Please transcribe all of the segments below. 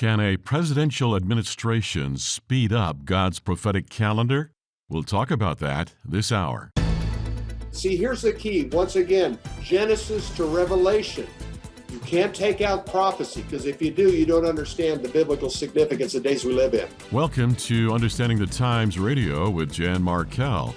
Can a presidential administration speed up God's prophetic calendar? We'll talk about that this hour. See, here's the key. Once again, Genesis to Revelation. You can't take out prophecy, because if you do, you don't understand the biblical significance of the days we live in. Welcome to Understanding the Times Radio with Jan Markell,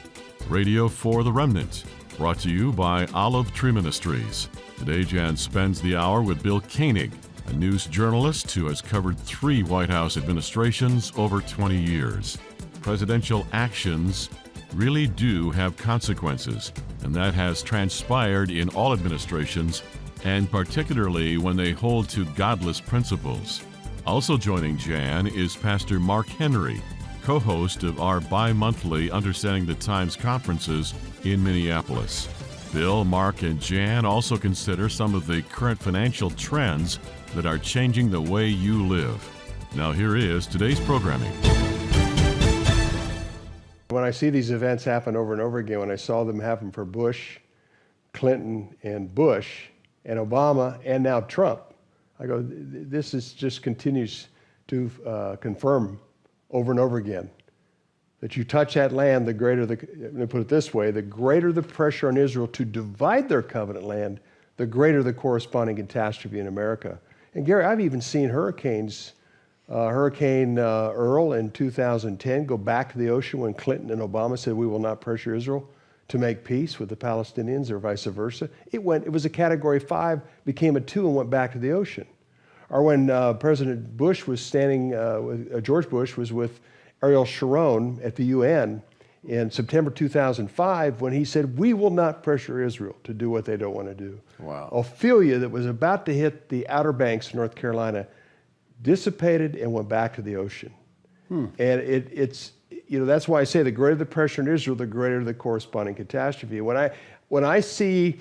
Radio for the Remnant, brought to you by Olive Tree Ministries. Today, Jan spends the hour with Bill Koenig, a news journalist who has covered 3 White House administrations over 20 years. Presidential actions really do have consequences, and that has transpired in all administrations, and particularly when they hold to godless principles. Also joining Jan is Pastor Mark Henry, co-host of our bi-monthly Understanding the Times conferences in Minneapolis. Bill, Mark, and Jan also consider some of the current financial trends that are changing the way you live. Now here is today's programming. When I see these events happen over and over again, when I saw them happen for Bush, Clinton, and Bush, and Obama, and now Trump, I go, this is just continues to confirm over and over again that you touch that land, the greater the, let me put it this way, the greater the pressure on Israel to divide their covenant land, the greater the corresponding catastrophe in America. And Gary, I've even seen hurricanes, Hurricane Earl in 2010 go back to the ocean when Clinton and Obama said we will not pressure Israel to make peace with the Palestinians or vice versa. It was a Category 5, became a 2 and went back to the ocean. Or when President Bush was standing, George Bush was with Ariel Sharon at the UN in September 2005 when he said, we will not pressure Israel to do what they don't want to do. Wow. Ophelia, that was about to hit the Outer Banks of North Carolina, dissipated and went back to the ocean. And it's, you know, that's why I say the greater the pressure in Israel, the greater the corresponding catastrophe. When I see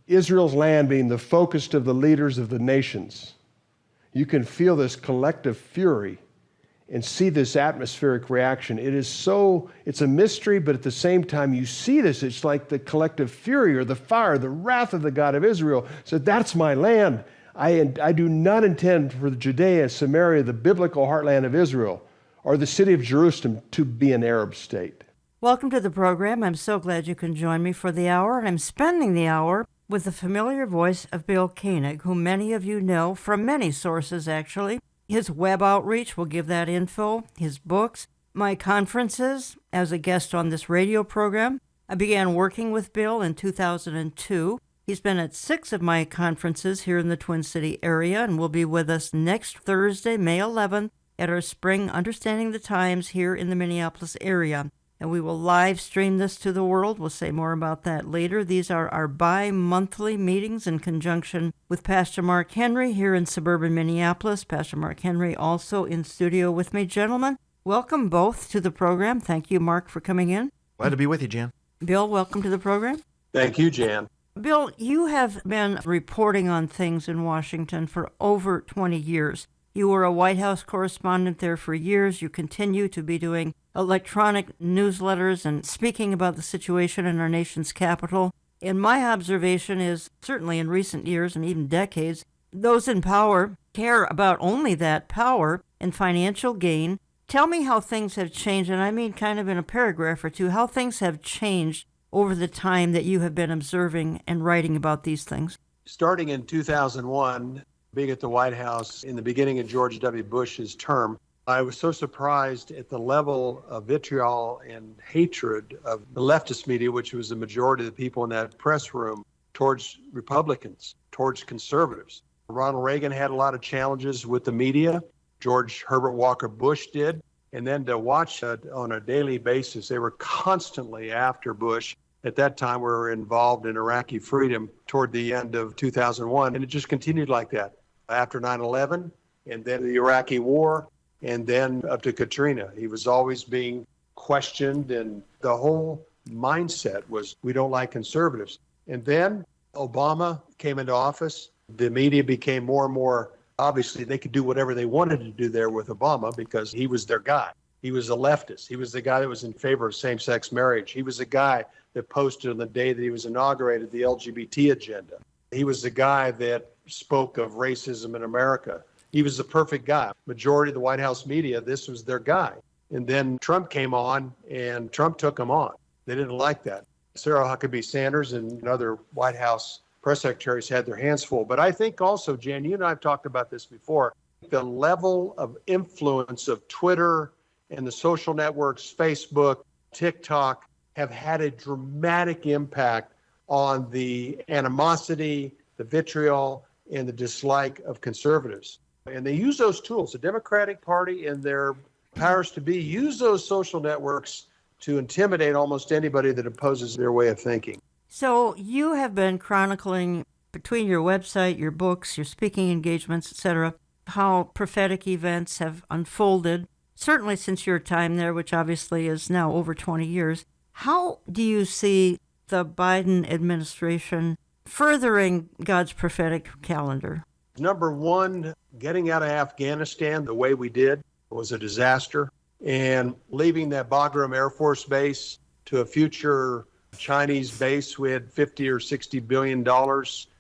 Israel's land being the focus of the leaders of the nations, you can feel this collective fury and see this atmospheric reaction. It's a mystery, but at the same time you see this, it's like the collective fury or the fire, the wrath of the God of Israel said, that's my land. I do not intend for Judea, Samaria, the biblical heartland of Israel, or the city of Jerusalem to be an Arab state. Welcome to the program. I'm so glad you can join me for the hour, and I'm spending the hour with the familiar voice of Bill Koenig, whom many of you know from many sources, actually. His web outreach will give that info, his books, my conferences as a guest on this radio program. I began working with Bill in 2002. He's been at 6 of my conferences here in the Twin City area and will be with us next Thursday, May 11th, at our spring Understanding the Times here in the Minneapolis area. And we will live stream this to the world. We'll say more about that later. These are our bi-monthly meetings in conjunction with Pastor Mark Henry here in suburban Minneapolis. Pastor Mark Henry also in studio with me. Gentlemen, welcome both to the program. Thank you, Mark, for coming in. Glad to be with you, Jan. Bill, welcome to the program. Thank you, Jan. Bill, you have been reporting on things in Washington for over 20 years. You were a White House correspondent there for years. You continue to be doing electronic newsletters and speaking about the situation in our nation's capital. And my observation is, certainly in recent years and even decades, those in power care about only that power and financial gain. Tell me how things have changed, and I mean kind of in a paragraph or two, how things have changed over the time that you have been observing and writing about these things. Starting in 2001, being at the White House in the beginning of George W. Bush's term, I was so surprised at the level of vitriol and hatred of the leftist media, which was the majority of the people in that press room, towards Republicans, towards conservatives. Ronald Reagan had a lot of challenges with the media. George Herbert Walker Bush did. And then to watch on a daily basis, they were constantly after Bush. At that time, we were involved in Iraqi freedom toward the end of 2001, and it just continued like that. After 9/11, and then the Iraqi war, and then up to Katrina. He was always being questioned, and the whole mindset was, we don't like conservatives. And then Obama came into office. The media became more and more, obviously, they could do whatever they wanted to do there with Obama because he was their guy. He was a leftist. He was the guy that was in favor of same-sex marriage. He was the guy that posted on the day that he was inaugurated the LGBT agenda. He was the guy that spoke of racism in America. He was the perfect guy. Majority of the White House media, this was their guy. And then Trump came on, and Trump took him on. They didn't like that. Sarah Huckabee Sanders and other White House press secretaries had their hands full. But I think also, Jan, you and I have talked about this before, the level of influence of Twitter and the social networks, Facebook, TikTok, have had a dramatic impact on the animosity, the vitriol, and the dislike of conservatives. And they use those tools. The Democratic Party and their powers to be use those social networks to intimidate almost anybody that opposes their way of thinking. So you have been chronicling between your website, your books, your speaking engagements, etc., how prophetic events have unfolded, certainly since your time there, which obviously is now over 20 years. How do you see the Biden administration furthering God's prophetic calendar? Number one, getting out of Afghanistan the way we did was a disaster. And leaving that Bagram Air Force Base to a future Chinese base, we had $50 or $60 billion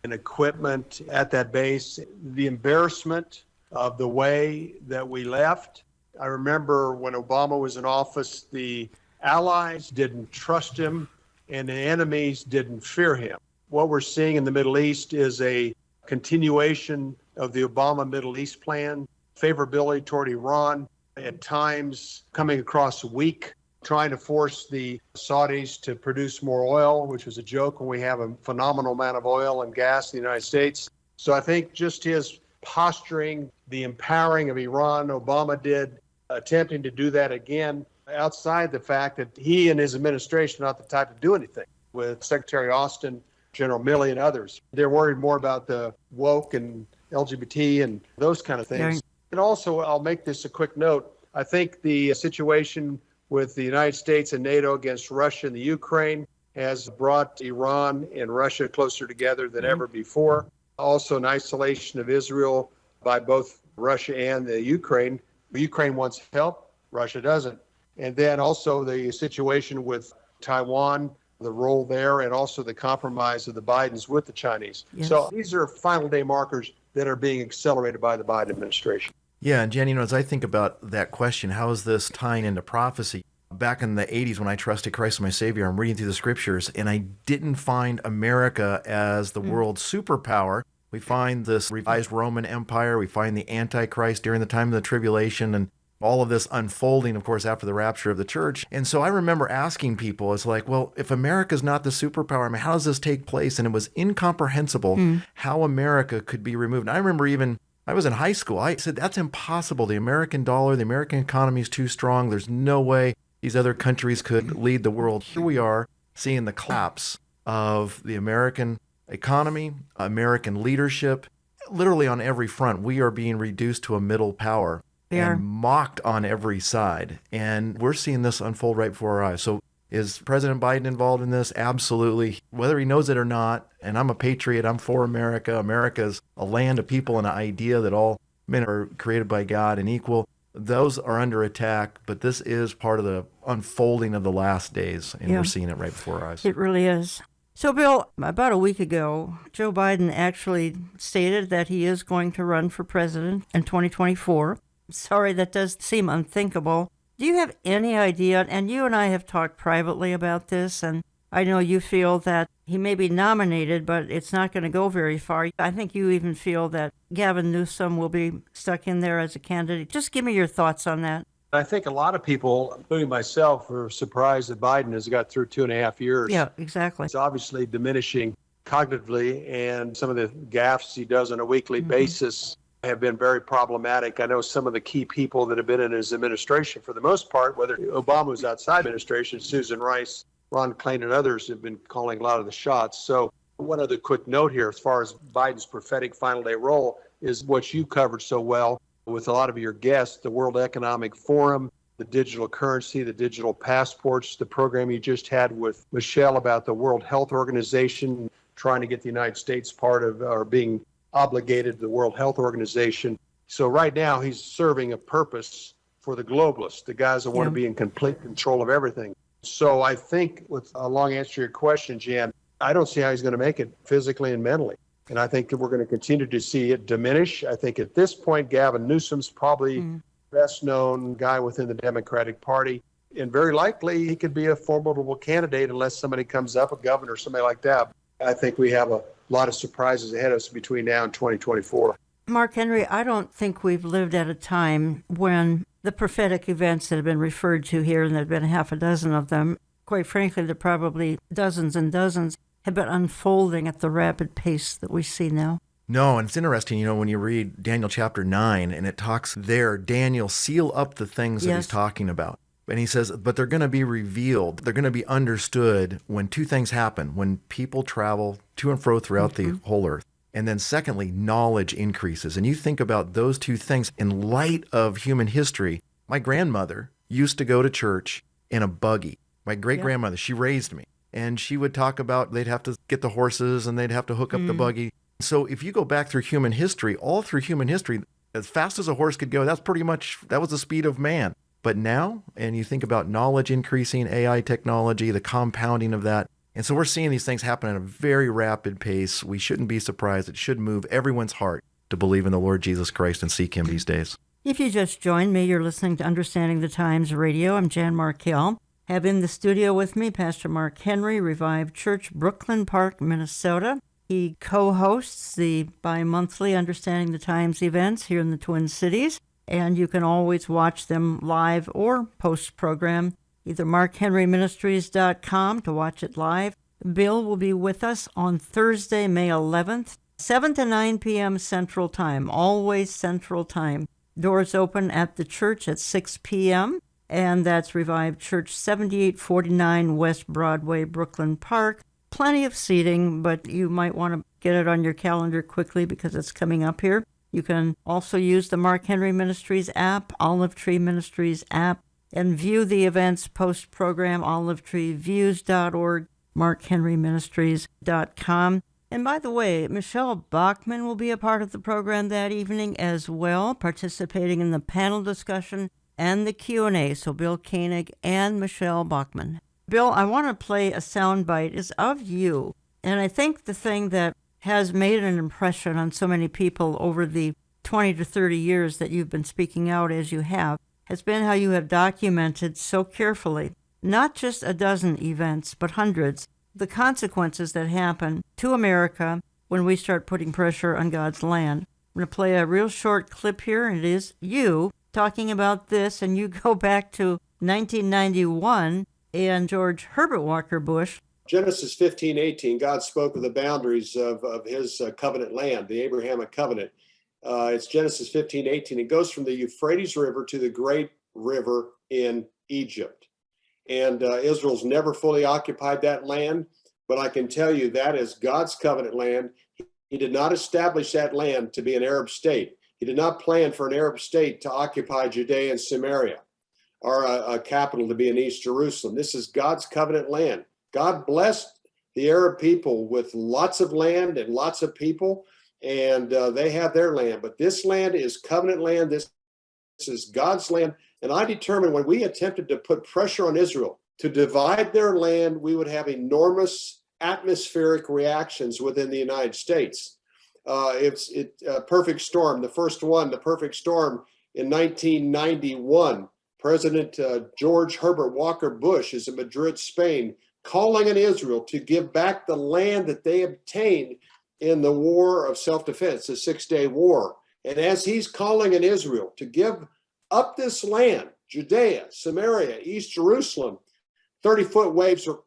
in equipment at that base. The embarrassment of the way that we left. I remember when Obama was in office, the allies didn't trust him and the enemies didn't fear him. What we're seeing in the Middle East is a continuation of the Obama Middle East plan, favorability toward Iran, at times coming across weak, trying to force the Saudis to produce more oil, which was a joke when we have a phenomenal amount of oil and gas in the United States. So I think just his posturing, the empowering of Iran, Obama did, attempting to do that again, outside the fact that he and his administration are not the type to do anything. With Secretary Austin, General Milley, and others, they're worried more about the woke and LGBT and those kind of things. Yeah. And also, I'll make this a quick note. I think the situation with the United States and NATO against Russia and the Ukraine has brought Iran and Russia closer together than ever before. Also, an isolation of Israel by both Russia and the Ukraine. Ukraine wants help, Russia doesn't. And then also the situation with Taiwan, the role there, and also the compromise of the Bidens with the Chinese. Yes. So these are final day markers that are being accelerated by the Biden administration. Yeah, and Jen, as I think about that question, how is this tying into prophecy? Back in the 80s when I trusted Christ as my Savior, I'm reading through the scriptures, and I didn't find America as the world superpower. We find this revised Roman Empire, we find the Antichrist during the time of the tribulation, and all of this unfolding, of course, after the rapture of the church. And so I remember asking people, it's like, well, if America's not the superpower, I mean, how does this take place? And it was incomprehensible how America could be removed. And I remember even, I was in high school, I said, that's impossible. The American dollar, the American economy is too strong. There's no way these other countries could lead the world. Here we are seeing the collapse of the American economy, American leadership. Literally on every front, we are being reduced to a middle power. And mocked on every side. And we're seeing this unfold right before our eyes. So is President Biden involved in this? Absolutely. Whether he knows it or not, and I'm a patriot, I'm for America. America's a land of people and an idea that all men are created by God and equal. Those are under attack, but this is part of the unfolding of the last days, and we're seeing it right before our eyes. It really is. So, Bill, about a week ago, Joe Biden actually stated that he is going to run for president in 2024. Sorry, that does seem unthinkable. Do you have any idea, and you and I have talked privately about this, and I know you feel that he may be nominated, but it's not going to go very far. I think you even feel that Gavin Newsom will be stuck in there as a candidate. Just give me your thoughts on that. I think a lot of people, including myself, are surprised that Biden has got through 2.5 years. Yeah, exactly. It's obviously diminishing cognitively, and some of the gaffes he does on a weekly basis have been very problematic. I know some of the key people that have been in his administration, for the most part, whether Obama was outside administration, Susan Rice, Ron Klain, and others have been calling a lot of the shots. So one other quick note here, as far as Biden's prophetic final day role, is what you covered so well with a lot of your guests, the World Economic Forum, the digital currency, the digital passports, the program you just had with Michelle about the World Health Organization, trying to get the United States part of, or being obligated to the World Health Organization. So right now he's serving a purpose for the globalists, the guys that want to be in complete control of everything. So I think, with a long answer to your question, Jan, I don't see how he's going to make it physically and mentally. And I think that we're going to continue to see it diminish. I think at this point, Gavin Newsom's probably best known guy within the Democratic Party. And very likely he could be a formidable candidate unless somebody comes up, a governor or somebody like that. I think we have a lot of surprises ahead of us between now and 2024. Mark Henry, I don't think we've lived at a time when the prophetic events that have been referred to here, and there have been half a dozen of them, quite frankly, there are probably dozens and dozens, have been unfolding at the rapid pace that we see now. No, and it's interesting, when you read Daniel chapter 9, and it talks there, Daniel, seal up the things that he's talking about. And he says, but they're going to be revealed. They're going to be understood when two things happen, when people travel to and fro throughout the whole earth. And then secondly, knowledge increases. And you think about those two things in light of human history. My grandmother used to go to church in a buggy. My great-grandmother, she raised me. And she would talk about they'd have to get the horses and they'd have to hook up the buggy. So if you go back through human history, all through human history, as fast as a horse could go, that was the speed of man. But now, and you think about knowledge increasing, AI technology, the compounding of that. And so we're seeing these things happen at a very rapid pace. We shouldn't be surprised. It should move everyone's heart to believe in the Lord Jesus Christ and seek him these days. If you just joined me, you're listening to Understanding the Times Radio. I'm Jan Markell. Have in the studio with me Pastor Mark Henry, Revived Church, Brooklyn Park, Minnesota. He co-hosts the bi-monthly Understanding the Times events here in the Twin Cities, and you can always watch them live or post-program, either markhenryministries.com to watch it live. Bill will be with us on Thursday, May 11th, 7 to 9 p.m. Central Time, always Central Time. Doors open at the church at 6 p.m., and that's Revived Church, 7849 West Broadway, Brooklyn Park. Plenty of seating, but you might want to get it on your calendar quickly because it's coming up here. You can also use the Mark Henry Ministries app, Olive Tree Ministries app, and view the events post-program, olivetreeviews.org, markhenryministries.com. And by the way, Michelle Bachman will be a part of the program that evening as well, participating in the panel discussion and the Q&A. So Bill Koenig and Michelle Bachman. Bill, I want to play a soundbite. It's of you. And I think the thing that has made an impression on so many people over the 20 to 30 years that you've been speaking out as you have, has been how you have documented so carefully, not just a dozen events, but hundreds, the consequences that happen to America when we start putting pressure on God's land. I'm going to play a real short clip here, and it is you talking about this, and you go back to 1991 and George Herbert Walker Bush. Genesis 15:18, God spoke of the boundaries of his covenant land, the Abrahamic covenant. It's Genesis 15:18. It goes from the Euphrates River to the great river in Egypt. And Israel's never fully occupied that land, but I can tell you that is God's covenant land. He did not establish that land to be an Arab state. He did not plan for an Arab state to occupy Judea and Samaria, or a capital to be in East Jerusalem. This is God's covenant land. God blessed the Arab people with lots of land and lots of people, and they have their land. But this land is covenant land. This is God's land. And I determined when we attempted to put pressure on Israel to divide their land, we would have enormous atmospheric reactions within the United States. It's a perfect storm. The first one, the perfect storm in 1991. President George Herbert Walker Bush is in Madrid, Spain, calling on Israel to give back the land that they obtained in the war of self-defense, the 6-day war. And as he's calling on Israel to give up this land, Judea, Samaria, East Jerusalem, 30-foot waves are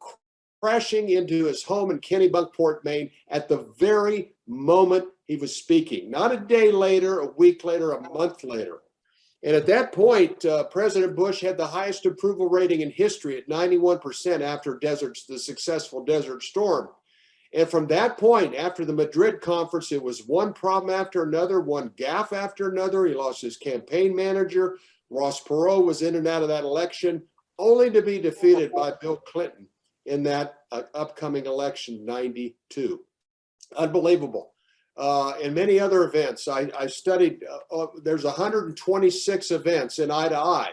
crashing into his home in Kennebunkport, Maine, at the very moment he was speaking. Not a day later, a week later, a month later. And at that point, President Bush had the highest approval rating in history at 91% after the successful Desert Storm. And from that point, after the Madrid conference, it was one problem after another, one gaffe after another. He lost his campaign manager. Ross Perot was in and out of that election, only to be defeated by Bill Clinton in that upcoming election, 92. Unbelievable. And many other events. I studied, there's 126 events in Eye to Eye,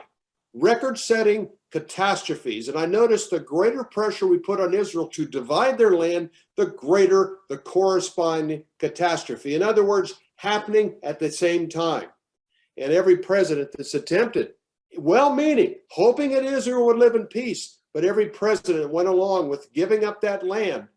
record-setting catastrophes. And I noticed the greater pressure we put on Israel to divide their land, the greater the corresponding catastrophe. In other words, happening at the same time. And every president that's attempted, well-meaning, hoping that Israel would live in peace, but every president went along with giving up that land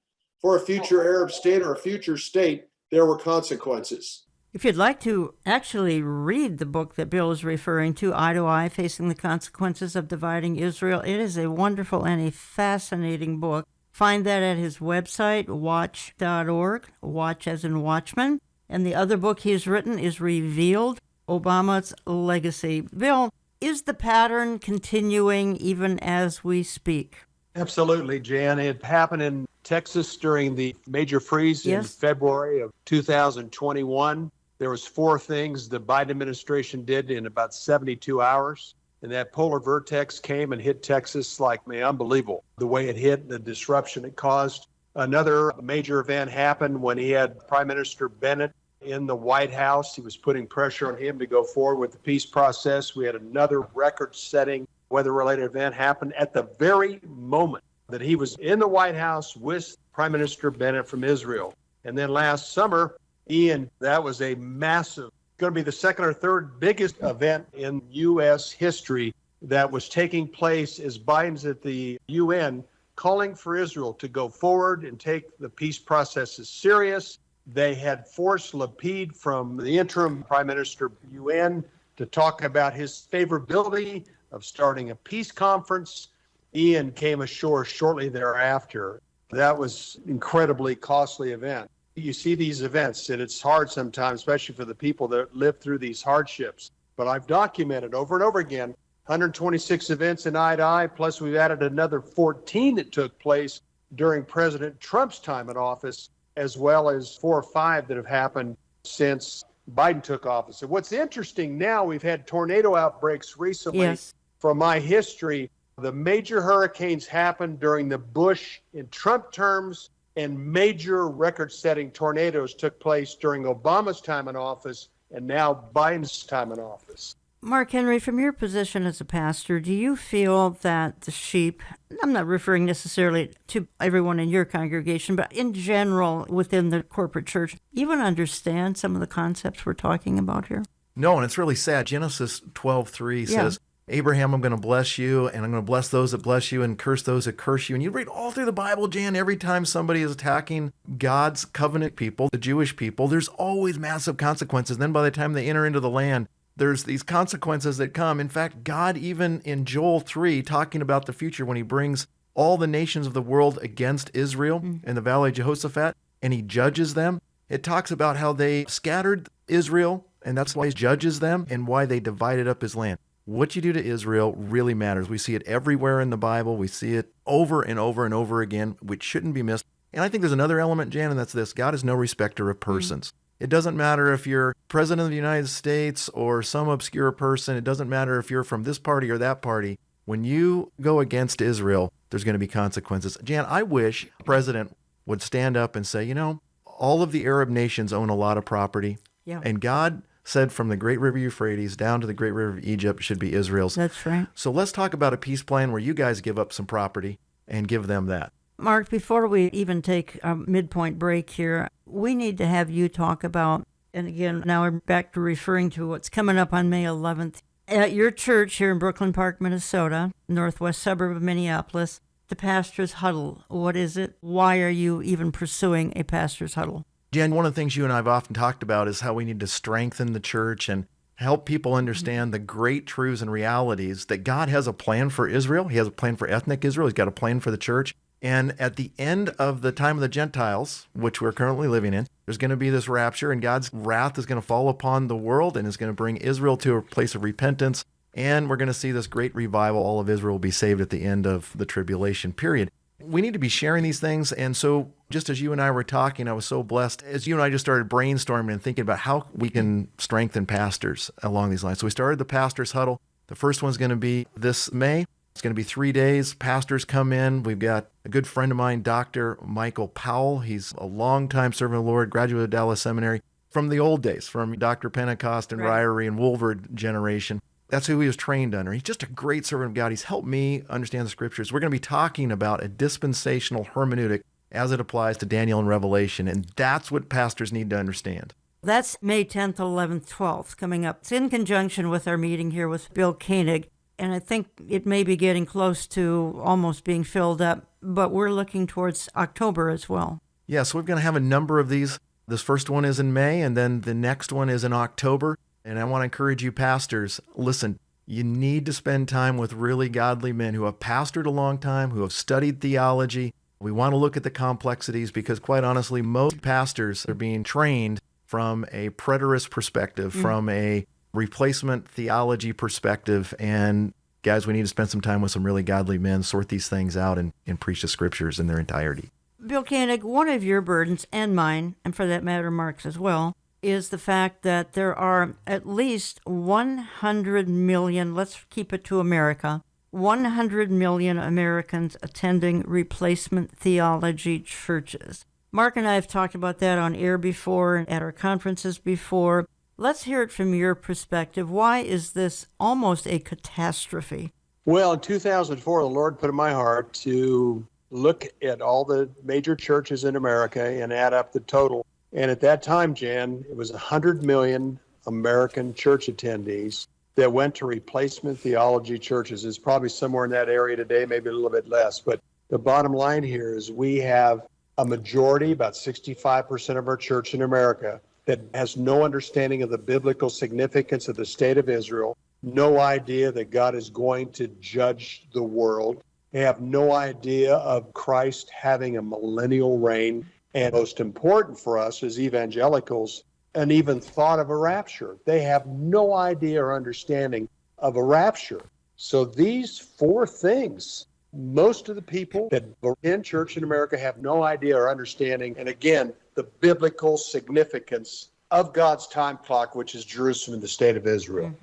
for a future Arab state or a future state, there were consequences. If you'd like to actually read the book that Bill is referring to, Eye to Eye, Facing the Consequences of Dividing Israel, it is a wonderful and a fascinating book. Find that at his website, watch.org, watch as in watchman. And the other book he's written is Revealed, Obama's Legacy. Bill, is the pattern continuing even as we speak? Absolutely, Jan. It happened in Texas during the major freeze in February of 2021. There was 4 things the Biden administration did in about 72 hours. And that polar vortex came and hit Texas like, man, unbelievable. The way it hit, the disruption it caused. Another major event happened when he had Prime Minister Bennett in the White House. He was putting pressure on him to go forward with the peace process. We had another record-setting weather-related event happen at the very moment that he was in the White House with Prime Minister Bennett from Israel. And then last summer, Ian, that was a massive, going to be the second or third biggest event in U.S. history that was taking place as Biden's at the UN calling for Israel to go forward and take the peace process as serious. They had forced Lapid from the interim Prime Minister UN to talk about his favorability of starting a peace conference. Ian came ashore shortly thereafter. That was an incredibly costly event. You see these events, and it's hard sometimes, especially for the people that live through these hardships. But I've documented over and over again 126 events in Eye to Eye, plus we've added another 14 that took place during President Trump's time in office, as well as 4 or 5 that have happened since Biden took office. And what's interesting now, we've had tornado outbreaks recently. Yes. From my history, the major hurricanes happened during the Bush and Trump terms, and major record-setting tornadoes took place during Obama's time in office and now Biden's time in office. Mark Henry, from your position as a pastor, do you feel that the sheep, I'm not referring necessarily to everyone in your congregation, but in general within the corporate church, even understand some of the concepts we're talking about here? No, and it's really sad. Genesis 12:3 says, Abraham, I'm going to bless you, and I'm going to bless those that bless you and curse those that curse you. And you read all through the Bible, Jan, every time somebody is attacking God's covenant people, the Jewish people, there's always massive consequences. Then by the time they enter into the land, there's these consequences that come. In fact, God, even in Joel 3, talking about the future when he brings all the nations of the world against Israel in the valley of Jehoshaphat, and he judges them, it talks about how they scattered Israel, and that's why he judges them and why they divided up his land. What you do to Israel really matters. We see it everywhere in the Bible. We see it over and over and over again, which shouldn't be missed. And I think there's another element, Jan, and that's this. God is no respecter of persons. It doesn't matter if you're president of the United States or some obscure person. It doesn't matter if you're from this party or that party. When you go against Israel, there's going to be consequences. Jan, I wish the president would stand up and say, you know, all of the Arab nations own a lot of property. Yeah. And God said from the great river Euphrates down to the great river of Egypt should be Israel's. That's right. So let's talk about a peace plan where you guys give up some property and give them that. Mark, before we even take a midpoint break here, we need to have you talk about, and again, now we're back to referring to what's coming up on May 11th. At your church here in Brooklyn Park, Minnesota, northwest suburb of Minneapolis, the Pastor's Huddle. What is it? Why are you even pursuing a Pastor's Huddle? Jen, one of the things you and I have often talked about is how we need to strengthen the church and help people understand the great truths and realities that God has a plan for Israel. He has a plan for ethnic Israel. He's got a plan for the church. And at the end of the time of the Gentiles, which we're currently living in, there's going to be this rapture, and God's wrath is going to fall upon the world and is going to bring Israel to a place of repentance. And we're going to see this great revival. All of Israel will be saved at the end of the tribulation period. We need to be sharing these things. And so just as you and I were talking, I was so blessed as you and I just started brainstorming and thinking about how we can strengthen pastors along these lines. So we started the Pastor's Huddle. The first one's going to be this May. It's going to be 3 days. Pastors come in. We've got a good friend of mine, Dr. Michael Powell. He's a longtime servant of the Lord, graduate of Dallas Seminary from the old days, from Dr. Pentecost and Ryrie and Woolvard generation. That's who he was trained under. He's just a great servant of God. He's helped me understand the scriptures. We're going to be talking about a dispensational hermeneutic as it applies to Daniel and Revelation, and that's what pastors need to understand. That's May 10th, 11th, 12th coming up. It's in conjunction with our meeting here with Bill Koenig, and I think it may be getting close to almost being filled up, but we're looking towards October as well. Yeah, so we're going to have a number of these. This first one is in May, and then the next one is in October. And I want to encourage you pastors, listen, you need to spend time with really godly men who have pastored a long time, who have studied theology. We want to look at the complexities because, quite honestly, most pastors are being trained from a preterist perspective, from a replacement theology perspective. And guys, we need to spend some time with some really godly men, sort these things out, and preach the scriptures in their entirety. Bill Koenig, one of your burdens, and mine, and for that matter, Mark's as well, is the fact that there are at least 100 million, let's keep it to America, 100 million Americans attending replacement theology churches. Mark and I have talked about that on air before, at our conferences before. Let's hear it from your perspective. Why is this almost a catastrophe? Well, in 2004, the Lord put in my heart to look at all the major churches in America and add up the total. And at that time, Jan, it was 100 million American church attendees that went to replacement theology churches. It's probably somewhere in that area today, maybe a little bit less. But the bottom line here is we have a majority, about 65% of our church in America, that has no understanding of the biblical significance of the state of Israel, no idea that God is going to judge the world. They have no idea of Christ having a millennial reign. And most important for us as evangelicals, and even thought of a rapture. They have no idea or understanding of a rapture. So these four things, most of the people that are in church in America have no idea or understanding. And again, the biblical significance of God's time clock, which is Jerusalem and the state of Israel.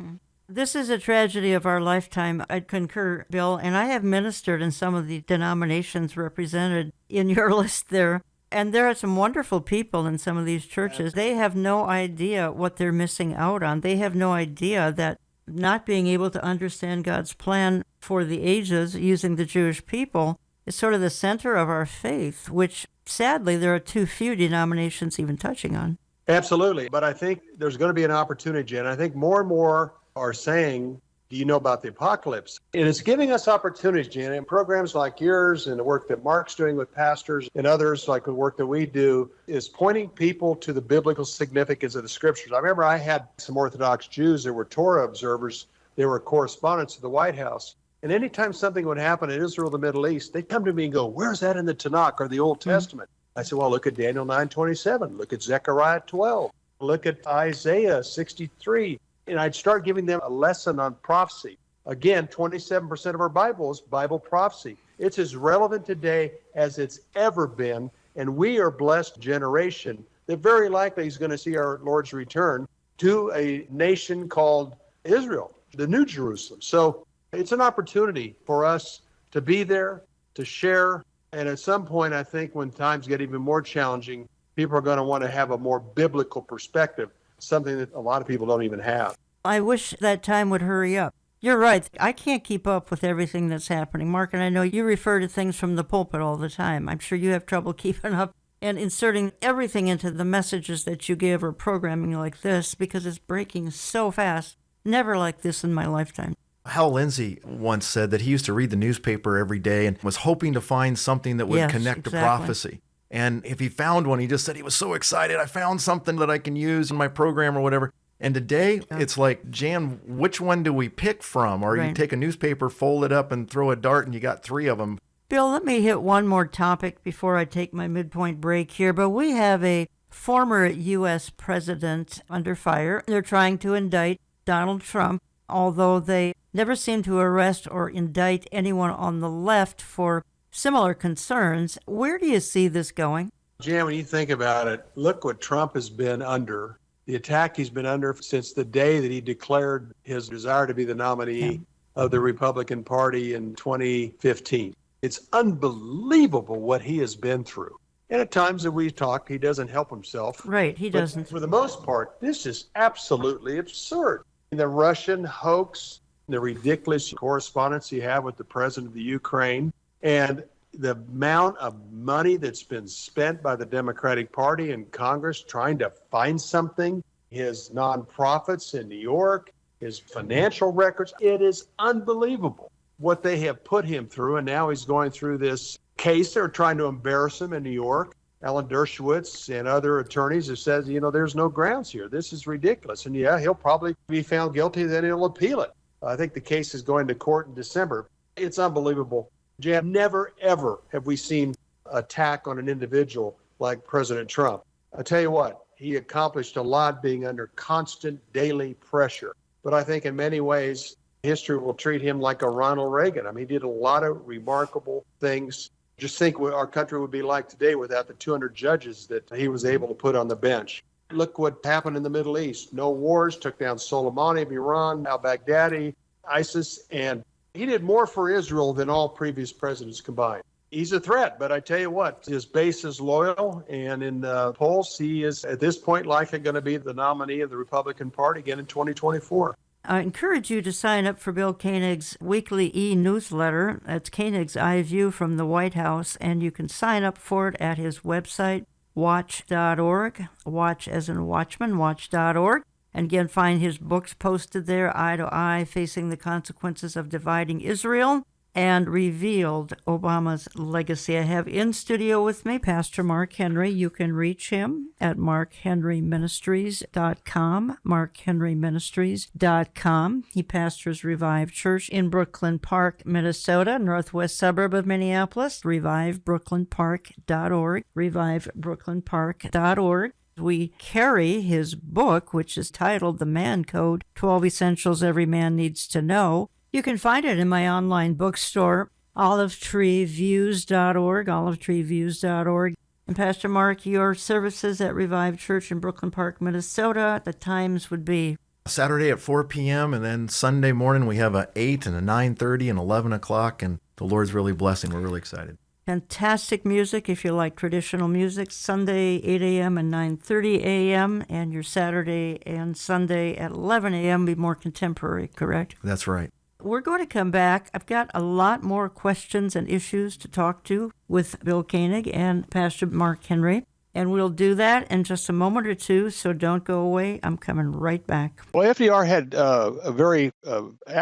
This is a tragedy of our lifetime. I concur, Bill, and I have ministered in some of the denominations represented in your list there. And there are some wonderful people in some of these churches. They have no idea what they're missing out on. They have no idea that not being able to understand God's plan for the ages using the Jewish people is sort of the center of our faith, which sadly there are too few denominations even touching on. Absolutely. But I think there's going to be an opportunity, Jen. I think more and more are saying, do you know about the apocalypse? And it's giving us opportunities, Jen, and programs like yours and the work that Mark's doing with pastors and others, like the work that we do, is pointing people to the biblical significance of the scriptures. I remember I had some Orthodox Jews that were Torah observers. They were correspondents to the White House. And anytime something would happen in Israel, the Middle East, they'd come to me and go, where's that in the Tanakh or the Old Testament? I said, well, look at Daniel 9:27. Look at Zechariah 12. Look at Isaiah 63. And I'd start giving them a lesson on prophecy. Again, 27% of our Bible is Bible prophecy. It's as relevant today as it's ever been. And we are a blessed generation that very likely is going to see our Lord's return to a nation called Israel, the New Jerusalem. So it's an opportunity for us to be there, to share. And at some point, I think when times get even more challenging, people are going to want to have a more biblical perspective, something that a lot of people don't even have. I wish that time would hurry up. You're right. I can't keep up with everything that's happening. Mark, and I know you refer to things from the pulpit all the time. I'm sure you have trouble keeping up and inserting everything into the messages that you give or programming like this because it's breaking so fast. Never like this in my lifetime. Hal Lindsey once said that he used to read the newspaper every day and was hoping to find something that would connect to prophecy. And if he found one, he just said he was so excited. I found something that I can use in my program or whatever. And today, it's like, Jan, which one do we pick from? Or you take a newspaper, fold it up, and throw a dart, and you got three of them. Bill, let me hit one more topic before I take my midpoint break here. But we have a former U.S. president under fire. They're trying to indict Donald Trump, although they never seem to arrest or indict anyone on the left for similar concerns. Where do you see this going? Jan, when you think about it, look what Trump has been under. The attack he's been under since the day that he declared his desire to be the nominee of the Republican Party in 2015. It's unbelievable what he has been through. And at times that we talk, he doesn't help himself. Right, he doesn't. For the most part, this is absolutely absurd. The Russian hoax, the ridiculous correspondence you have with the president of the Ukraine, and the amount of money that's been spent by the Democratic Party in Congress trying to find something, his nonprofits in New York, his financial records, it is unbelievable what they have put him through. And now he's going through this case. They're trying to embarrass him in New York. Alan Dershowitz and other attorneys have said, there's no grounds here. This is ridiculous. And yeah, he'll probably be found guilty, then he'll appeal it. I think the case is going to court in December. It's unbelievable. Jan, never, ever have we seen attack on an individual like President Trump. I tell you what, he accomplished a lot being under constant daily pressure. But I think in many ways, history will treat him like a Ronald Reagan. I mean, he did a lot of remarkable things. Just think what our country would be like today without the 200 judges that he was able to put on the bench. Look what happened in the Middle East. No wars, took down Soleimani of Iran, al-Baghdadi, ISIS, and he did more for Israel than all previous presidents combined. He's a threat, but I tell you what, his base is loyal, and in the polls, he is at this point likely going to be the nominee of the Republican Party again in 2024. I encourage you to sign up for Bill Koenig's weekly e-newsletter. That's Koenig's Eye View from the White House, and you can sign up for it at his website, watch.org, watch as in watchman, watch.org. And again, find his books posted there, Eye to Eye, Facing the Consequences of Dividing Israel, and Revealed, Obama's Legacy. I have in studio with me Pastor Mark Henry. You can reach him at markhenryministries.com, markhenryministries.com. He pastors Revive Church in Brooklyn Park, Minnesota, northwest suburb of Minneapolis, revivebrooklynpark.org, revivebrooklynpark.org. We carry his book, which is titled The Man Code, 12 Essentials Every Man Needs to Know. You can find it in my online bookstore, olivetreeviews.org, olivetreeviews.org. And Pastor Mark, your services at Revive Church in Brooklyn Park, Minnesota, the times would be? Saturday at 4 p.m. and then Sunday morning we have a 8 and a 9:30 and 11 o'clock, and the Lord's really blessing. We're really excited. Fantastic music if you like traditional music. Sunday, 8 a.m. and 9:30 a.m., and your Saturday and Sunday at 11 a.m. be more contemporary, correct? That's right. We're going to come back. I've got a lot more questions and issues to talk to with Bill Koenig and Pastor Mark Henry, and we'll do that in just a moment or two, so don't go away. I'm coming right back. Well, FDR had a very,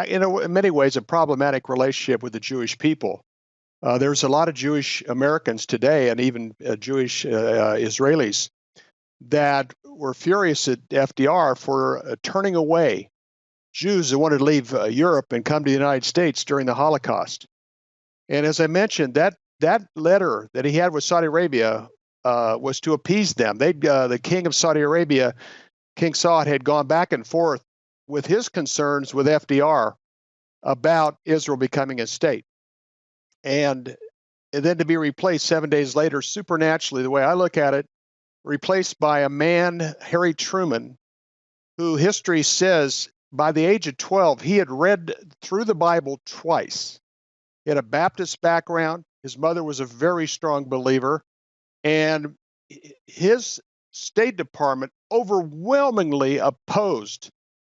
in many ways, a problematic relationship with the Jewish people. There's a lot of Jewish Americans today, and even Jewish Israelis, that were furious at FDR for turning away Jews that wanted to leave Europe and come to the United States during the Holocaust. And as I mentioned, that letter that he had with Saudi Arabia was to appease them. The king of Saudi Arabia, King Saud, had gone back and forth with his concerns with FDR about Israel becoming a state. And then to be replaced 7 days later, supernaturally, the way I look at it, replaced by a man, Harry Truman, who history says by the age of 12, he had read through the Bible twice. He had a Baptist background. His mother was a very strong believer. And his State Department overwhelmingly opposed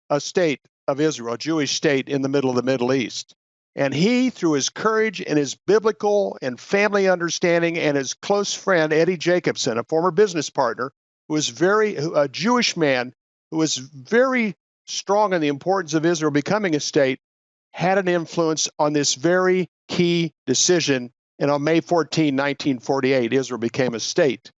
a state of Israel, a Jewish state in the middle of the Middle East. And he, through his courage and his biblical and family understanding, and his close friend, Eddie Jacobson, a former business partner, who was a Jewish man who was very strong on the importance of Israel becoming a state, had an influence on this very key decision. And on May 14, 1948, Israel became a state,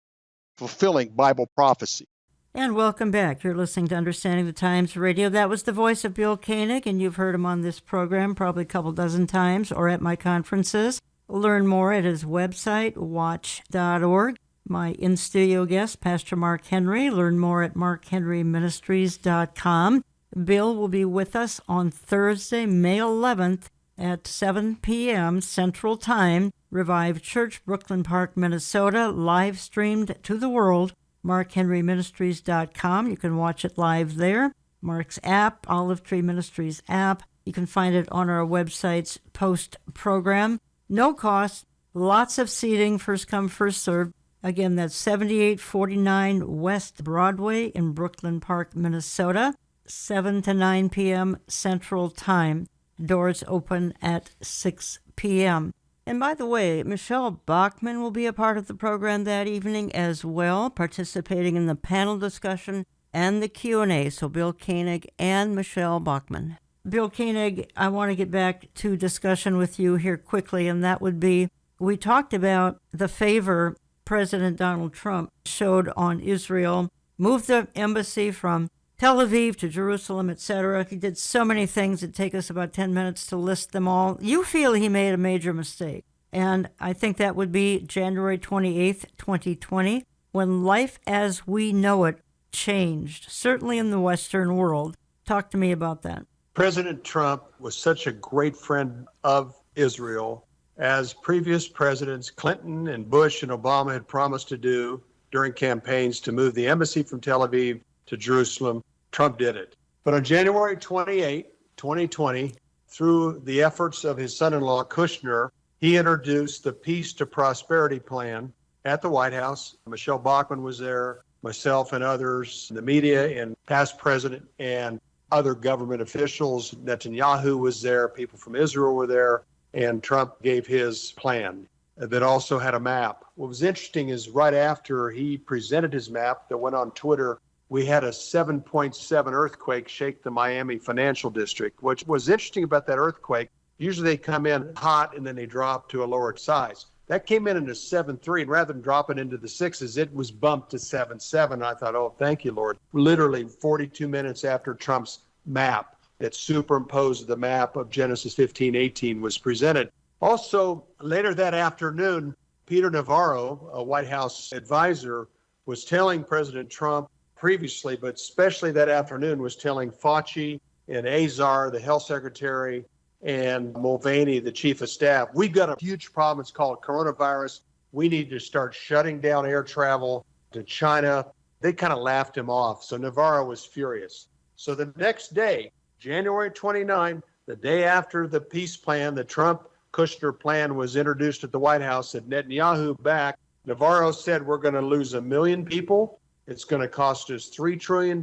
fulfilling Bible prophecy. And welcome back. You're listening to Understanding the Times Radio. That was the voice of Bill Koenig, and you've heard him on this program probably a couple dozen times or at my conferences. Learn more at his website, watch.org. My in-studio guest, Pastor Mark Henry. Learn more at markhenryministries.com. Bill will be with us on Thursday, May 11th at 7 p.m. Central Time. Revive Church, Brooklyn Park, Minnesota, live streamed to the world. markhenryministries.com. You can watch it live there. Mark's app, Olive Tree Ministries app. You can find it on our website's post-program. No cost, lots of seating, first come, first served. Again, that's 7849 West Broadway in Brooklyn Park, Minnesota. 7 to 9 p.m. Central Time. Doors open at 6 p.m. And by the way, Michelle Bachmann will be a part of the program that evening as well, participating in the panel discussion and the Q&A. So Bill Koenig and Michelle Bachmann. Bill Koenig, I want to get back to discussion with you here quickly, and that would be, we talked about the favor President Donald Trump showed on Israel, moved the embassy from Tel Aviv to Jerusalem, etc. He did so many things, it'd take us about 10 minutes to list them all. You feel he made a major mistake, and I think that would be January 28th, 2020, when life as we know it changed, certainly in the Western world. Talk to me about that. President Trump was such a great friend of Israel, as previous presidents Clinton and Bush and Obama had promised to do during campaigns to move the embassy from Tel Aviv to Jerusalem. Trump did it. But on January 28, 2020, through the efforts of his son-in-law Kushner, he introduced the Peace to Prosperity plan at the White House. Michelle Bachmann was there, myself and others, the media and past president and other government officials. Netanyahu was there, people from Israel were there, and Trump gave his plan that also had a map. What was interesting is right after he presented his map that went on Twitter, we had a 7.7 earthquake shake the Miami financial district. What was interesting about that earthquake, usually they come in hot and then they drop to a lower size. That came in at a 7.3, and rather than dropping into the sixes, it was bumped to 7.7. I thought, oh, thank you, Lord. Literally 42 minutes after Trump's map that superimposed the map of Genesis 15:18 was presented. Also, later that afternoon, Peter Navarro, a White House advisor, was telling President Trump previously, but especially that afternoon, was telling Fauci and Azar, the health secretary, and Mulvaney, the chief of staff, we've got a huge problem. It's called coronavirus. We need to start shutting down air travel to China. They kind of laughed him off. So Navarro was furious. So the next day, January 29, the day after the peace plan, the Trump-Kushner plan was introduced at the White House, and Netanyahu back, Navarro said, we're going to lose 1 million people. It's going to cost us $3 trillion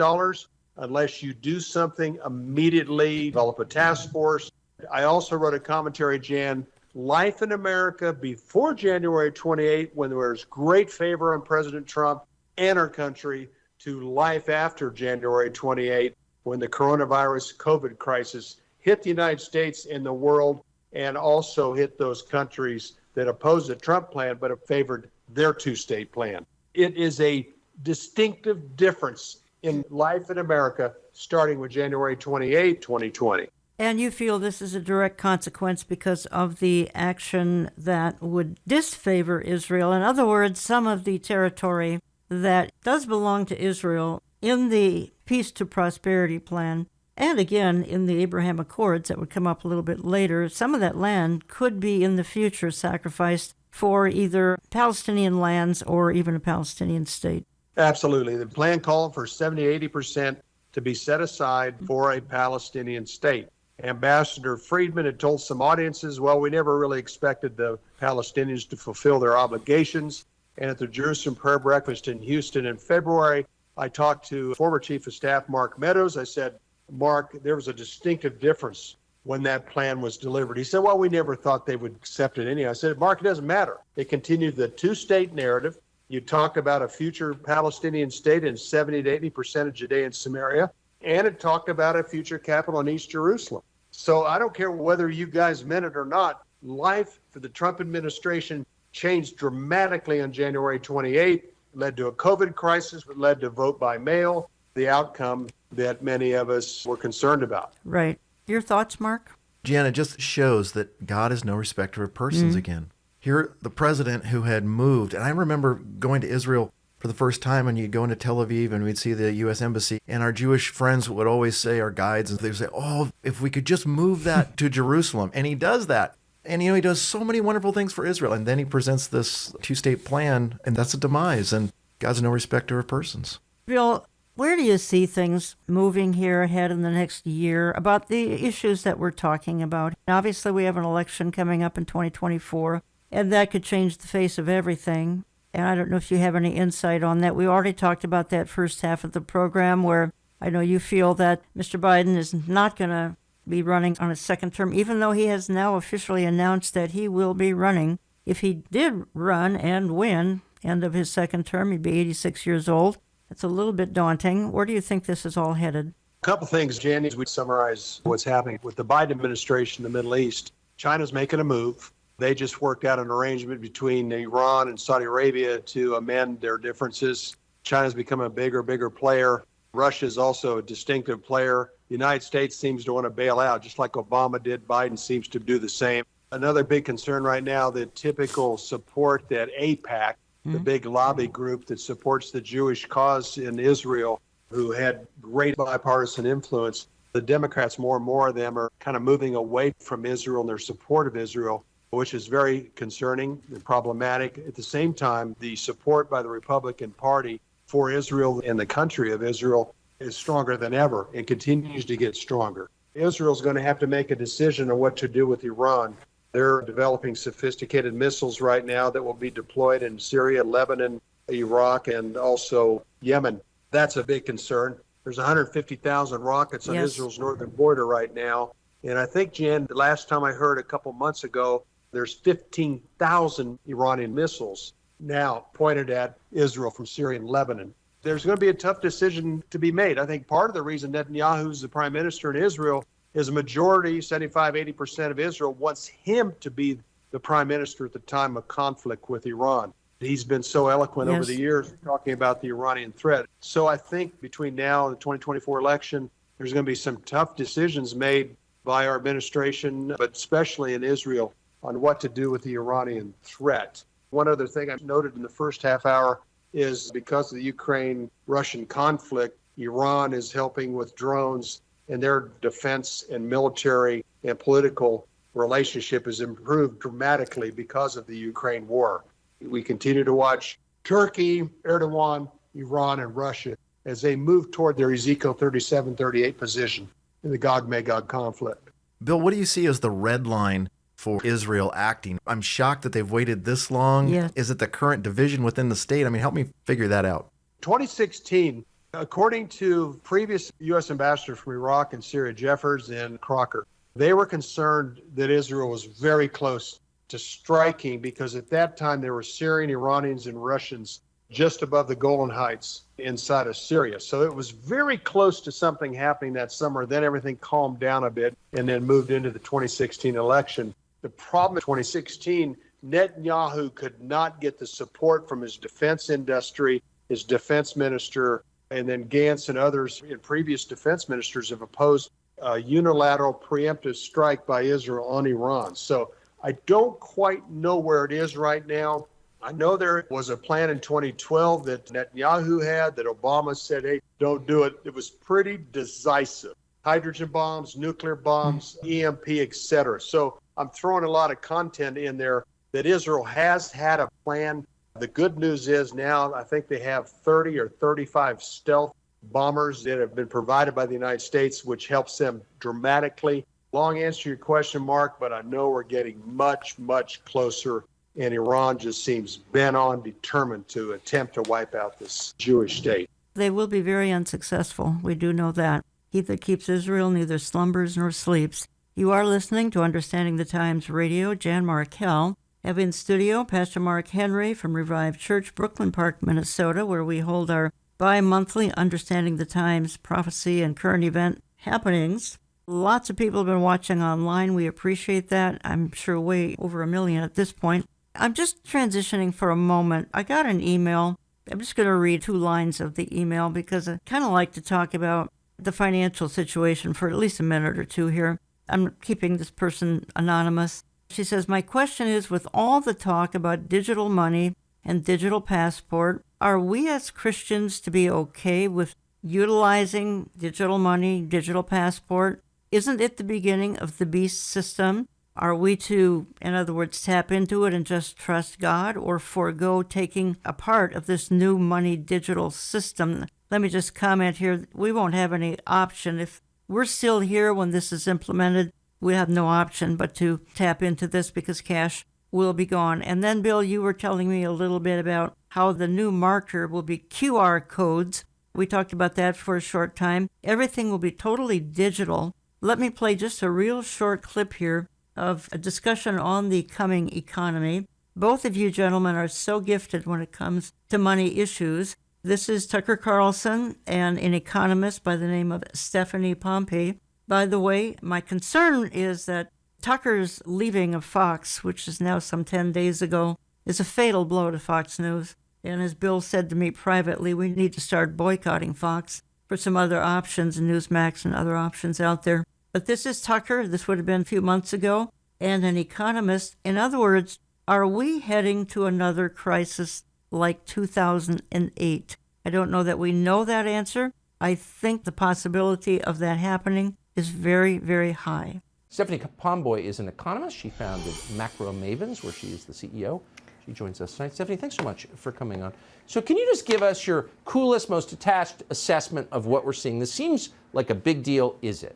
unless you do something immediately, develop a task force. I also wrote a commentary, Jan, life in America before January 28, when there was great favor on President Trump and our country, to life after January 28, when the coronavirus COVID crisis hit the United States and the world, and also hit those countries that opposed the Trump plan but have favored their two-state plan. It is a distinctive difference in life in America starting with January 28, 2020. And you feel this is a direct consequence because of the action that would disfavor Israel. In other words, some of the territory that does belong to Israel in the Peace to Prosperity plan, and again in the Abraham Accords that would come up a little bit later, some of that land could be in the future sacrificed for either Palestinian lands or even a Palestinian state. Absolutely. The plan called for 70-80% to be set aside for a Palestinian state. Ambassador Friedman had told some audiences, well, we never really expected the Palestinians to fulfill their obligations. And at the Jerusalem Prayer Breakfast in Houston in February, I talked to former Chief of Staff Mark Meadows. I said, Mark, there was a distinctive difference when that plan was delivered. He said, well, we never thought they would accept it anyhow. I said, Mark, it doesn't matter. It continued the two-state narrative. You talk about a future Palestinian state in 70 to 80% of Judea and Samaria, and it talked about a future capital in East Jerusalem. So I don't care whether you guys meant it or not, life for the Trump administration changed dramatically on January 28, led to a COVID crisis, but led to vote by mail, the outcome that many of us were concerned about. Right. Your thoughts, Mark? Jan, it just shows that God is no respecter of persons again. Here, the president who had moved, and I remember going to Israel for the first time, and you'd go into Tel Aviv and we'd see the U.S. Embassy, and our Jewish friends would always say, our guides, and they would say, oh, if we could just move that to Jerusalem. And he does that. And, he does so many wonderful things for Israel. And then he presents this two-state plan, and that's a demise. And God's no respecter of persons. Bill, where do you see things moving here ahead in the next year about the issues that we're talking about? Obviously, we have an election coming up in 2024, and that could change the face of everything. And I don't know if you have any insight on that. We already talked about that first half of the program where I know you feel that Mr. Biden is not going to be running on a second term, even though he has now officially announced that he will be running. If he did run and win, end of his second term, he'd be 86 years old. That's a little bit daunting. Where do you think this is all headed? A couple things, Jan, as we summarize what's happening with the Biden administration in the Middle East. China's making a move. They just worked out an arrangement between Iran and Saudi Arabia to amend their differences. China's become a bigger player. Russia is also a distinctive player. The United States seems to want to bail out, just like Obama did. Biden seems to do the same. Another big concern right now, the typical support that AIPAC, the big lobby group that supports the Jewish cause in Israel, who had great bipartisan influence, the Democrats, more and more of them are kind of moving away from Israel and their support of Israel, which is very concerning and problematic. At the same time, the support by the Republican Party for Israel and the country of Israel is stronger than ever and continues to get stronger. Israel's going to have to make a decision on what to do with Iran. They're developing sophisticated missiles right now that will be deployed in Syria, Lebanon, Iraq, and also Yemen. That's a big concern. There's 150,000 rockets on Israel's northern border right now. And I think, Jan, the last time I heard a couple months ago, there's 15,000 Iranian missiles now pointed at Israel from Syria and Lebanon. There's going to be a tough decision to be made. I think part of the reason Netanyahu's the prime minister in Israel is a majority, 75-80% of Israel, wants him to be the prime minister at the time of conflict with Iran. He's been so eloquent over the years talking about the Iranian threat. So I think between now and the 2024 election, there's going to be some tough decisions made by our administration, but especially in Israel, on what to do with the Iranian threat. One other thing I noted in the first half hour is because of the Ukraine-Russian conflict, Iran is helping with drones, and their defense and military and political relationship has improved dramatically because of the Ukraine war. We continue to watch Turkey, Erdogan, Iran, and Russia as they move toward their Ezekiel 37-38 position in the Gog-Magog conflict. Bill, what do you see as the red line for Israel acting? I'm shocked that they've waited this long. Yeah. Is it the current division within the state? I mean, help me figure that out. 2016, according to previous U.S. ambassadors from Iraq and Syria, Jeffers and Crocker, they were concerned that Israel was very close to striking because at that time there were Syrian, Iranians, and Russians just above the Golan Heights inside of Syria. So it was very close to something happening that summer. Then everything calmed down a bit and then moved into the 2016 election. The problem in 2016, Netanyahu could not get the support from his defense industry, his defense minister, and then Gantz and others and previous defense ministers have opposed a unilateral preemptive strike by Israel on Iran. So I don't quite know where it is right now. I know there was a plan in 2012 that Netanyahu had that Obama said, hey, don't do it. It was pretty decisive. Hydrogen bombs, nuclear bombs, EMP, etc. So I'm throwing a lot of content in there that Israel has had a plan. The good news is now I think they have 30 or 35 stealth bombers that have been provided by the United States, which helps them dramatically. Long answer to your question, Mark, but I know we're getting much, much closer, and Iran just seems bent on, determined to attempt to wipe out this Jewish state. They will be very unsuccessful. We do know that. He that keeps Israel neither slumbers nor sleeps. You are listening to Understanding the Times Radio. Jan Markell. Have in studio Pastor Mark Henry from Revived Church, Brooklyn Park, Minnesota, where we hold our bi-monthly Understanding the Times prophecy and current event happenings. Lots of people have been watching online. We appreciate that. I'm sure way over 1 million at this point. I'm just transitioning for a moment. I got an email. I'm just going to read 2 lines of the email because I kind of like to talk about the financial situation for at least a minute or two here. I'm keeping this person anonymous. She says, my question is, with all the talk about digital money and digital passport, are we as Christians to be okay with utilizing digital money, digital passport? Isn't it the beginning of the beast system? Are we to, in other words, tap into it and just trust God, or forego taking a part of this new money digital system? Let me just comment here. We won't have any option. If we're still here when this is implemented, we have no option but to tap into this because cash will be gone. And then, Bill, you were telling me a little bit about how the new marker will be QR codes We talked about that for a short time. Everything will be totally digital. Let me play just a real short clip here of a discussion on the coming economy. Both of you gentlemen are so gifted when it comes to money issues. This is Tucker Carlson and an economist by the name of Stephanie Pompey. By the way, my concern is that Tucker's leaving of Fox, which is now some 10 days ago, is a fatal blow to Fox News. And as Bill said to me privately, we need to start boycotting Fox for some other options, Newsmax and other options out there. But this is Tucker. This would have been a few months ago, and an economist. In other words, are we heading to another crisis like 2008? I don't know that we know that answer. I think the possibility of that happening is very, very high. Stephanie Pomboy is an economist. She founded Macro Mavens, where she is the CEO. She joins us tonight. Stephanie, thanks so much for coming on. So can you just give us your coolest, most detached assessment of what we're seeing? This seems like a big deal, is it?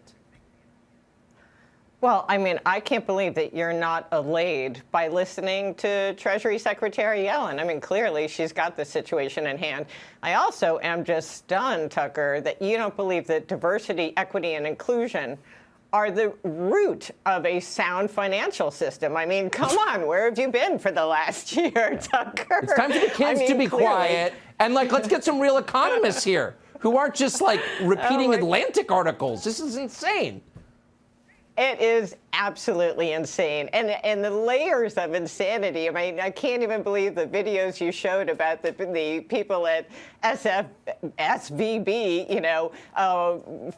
Well, I mean, I can't believe that you're not allayed by listening to Treasury Secretary Yellen. I mean, clearly she's got the situation in hand. I also am just stunned, Tucker, that you don't believe that diversity, equity, and inclusion are the root of a sound financial system. I mean, come on, where have you been for the last year, Tucker? It's time for the kids to be quiet and let's get some real economists here who aren't just repeating Atlantic articles. This is insane. It is absolutely insane. And the layers of insanity. I mean, I can't even believe the videos you showed about the people at SVB,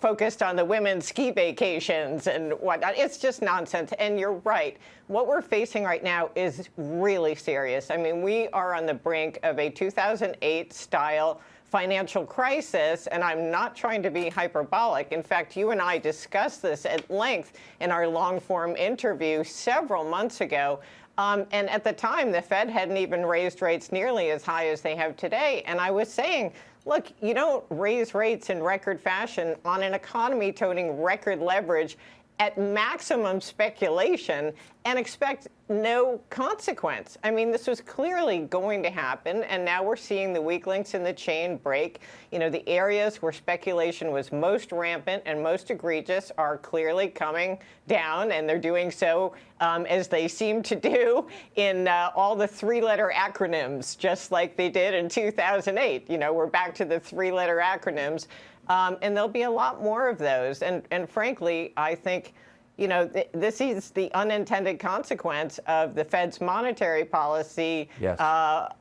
focused on the women's ski vacations and whatnot. It's just nonsense. And you're right. What we're facing right now is really serious. I mean, we are on the brink of a 2008 style financial crisis, and I'm not trying to be hyperbolic. In fact, you and I discussed this at length in our long-form interview several months ago. And at the time, the Fed hadn't even raised rates nearly as high as they have today. And I was saying, look, you don't raise rates in record fashion on an economy toting record leverage at maximum speculation and expect no consequence. I mean, this was clearly going to happen, and now we're seeing the weak links in the chain break. The areas where speculation was most rampant and most egregious are clearly coming down, and they're doing so as they seem to do in all the three-letter acronyms, just like they did in 2008. We're back to the three-letter acronyms. And there'll be a lot more of those. And frankly, I think, this is the unintended consequence of the Fed's monetary policy, yes,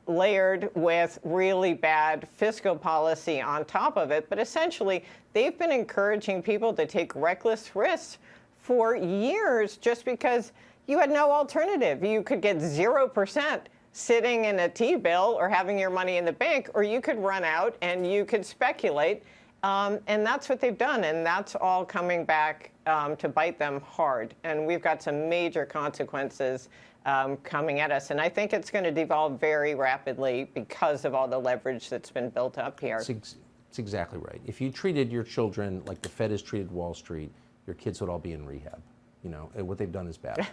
layered with really bad fiscal policy on top of it. But essentially, they've been encouraging people to take reckless risks for years just because you had no alternative. You could get 0% sitting in a T-bill or having your money in the bank, or you could run out and you could speculate. And that's what they've done, and that's all coming back to bite them hard. And we've got some major consequences coming at us. And I think it's going to devolve very rapidly because of all the leverage that's been built up here. It's exactly right. If you treated your children like the Fed has treated Wall Street, your kids would all be in rehab. What they've done is bad,